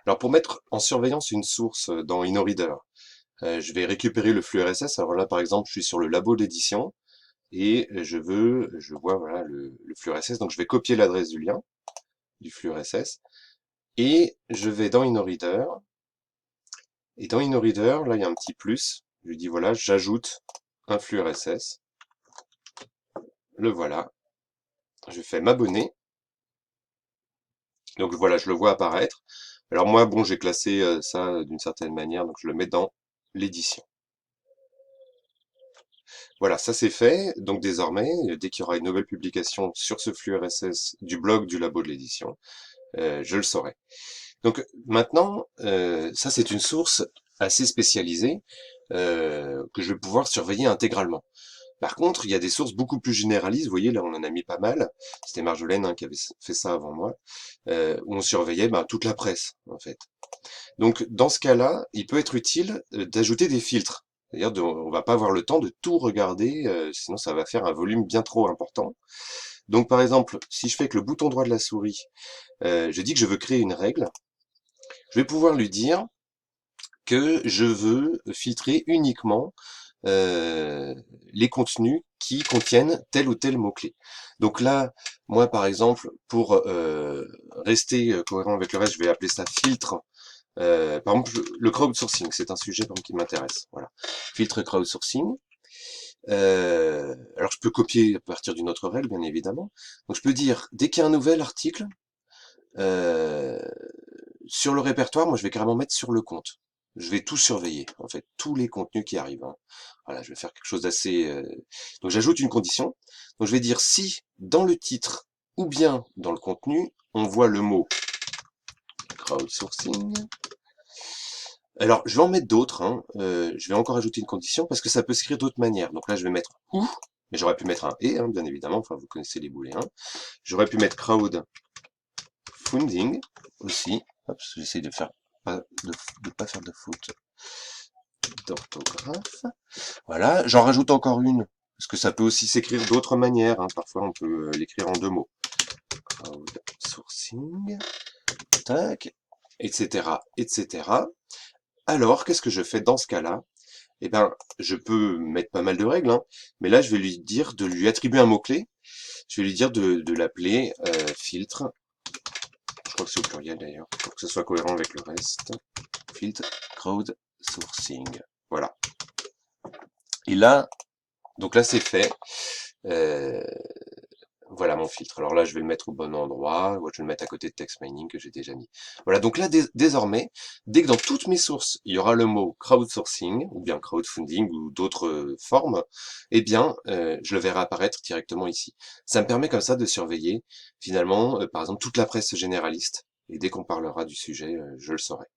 Alors pour mettre en surveillance une source dans InnoReader, je vais récupérer le flux RSS. Alors là, par exemple, je suis sur le labo d'édition et je vois voilà le flux RSS. Donc je vais copier l'adresse du lien du flux RSS et je vais dans InnoReader. Et dans InnoReader, là, il y a un petit plus. Je lui dis voilà, j'ajoute un flux RSS. Le voilà. Je fais m'abonner. Donc voilà, je le vois apparaître. Alors moi, bon, j'ai classé ça d'une certaine manière, donc je le mets dans l'édition. Voilà, ça c'est fait. Donc désormais, dès qu'il y aura une nouvelle publication sur ce flux RSS du blog du labo de l'édition, je le saurai. Donc maintenant, ça c'est une source assez spécialisée que je vais pouvoir surveiller intégralement. Par contre, il y a des sources beaucoup plus généralistes. Vous voyez, là, on en a mis pas mal. C'était Marjolaine qui avait fait ça avant moi, où on surveillait toute la presse, en fait. Donc, dans ce cas-là, il peut être utile d'ajouter des filtres. C'est-à-dire, on va pas avoir le temps de tout regarder, sinon ça va faire un volume bien trop important. Donc, par exemple, si je fais avec le bouton droit de la souris, je dis que je veux créer une règle, je vais pouvoir lui dire que je veux filtrer uniquement euh, les contenus qui contiennent tel ou tel mot-clé. Donc là, moi par exemple, pour rester cohérent avec le reste, je vais appeler ça filtre. Par exemple, le crowdsourcing, c'est un sujet par exemple, qui m'intéresse. Voilà, filtre crowdsourcing. Alors je peux copier à partir d'une autre règle, bien évidemment. Donc je peux dire, dès qu'il y a un nouvel article euh, sur le répertoire, moi je vais carrément mettre sur le compte. Je vais tout surveiller, en fait, tous les contenus qui arrivent, hein. Voilà, je vais faire quelque chose d'assez... Donc j'ajoute une condition. Donc je vais dire si dans le titre ou bien dans le contenu, on voit le mot crowdsourcing. Alors je vais en mettre d'autres, hein. Je vais encore ajouter une condition parce que ça peut s'écrire d'autres manières. Donc là je vais mettre ou, mais j'aurais pu mettre un et, hein, bien évidemment, enfin vous connaissez les boulets. Hein. J'aurais pu mettre crowdfunding aussi. Hop, j'essaie de faire de pas faire de faute d'orthographe. Voilà, j'en rajoute encore une, parce que ça peut aussi s'écrire d'autres manières, hein. Parfois on peut l'écrire en deux mots. Crowdsourcing, tac, etc., etc. Alors, qu'est-ce que je fais dans ce cas-là? Eh ben, je peux mettre pas mal de règles, hein, mais là, je vais lui dire de lui attribuer un mot-clé. Je vais lui dire de l'appeler filtre. Je crois que c'est au pluriel d'ailleurs, pour que ce soit cohérent avec le reste. Filtre crowdsourcing. Voilà. Et là, donc là, c'est fait. Euh, voilà mon filtre. Alors là, je vais le mettre au bon endroit. Ou je vais le mettre à côté de text mining que j'ai déjà mis. Voilà, donc là, désormais, dès que dans toutes mes sources, il y aura le mot crowdsourcing, ou bien crowdfunding, ou d'autres formes, eh bien, je le verrai apparaître directement ici. Ça me permet comme ça de surveiller, finalement, par exemple, toute la presse généraliste. Et dès qu'on parlera du sujet, je le saurai.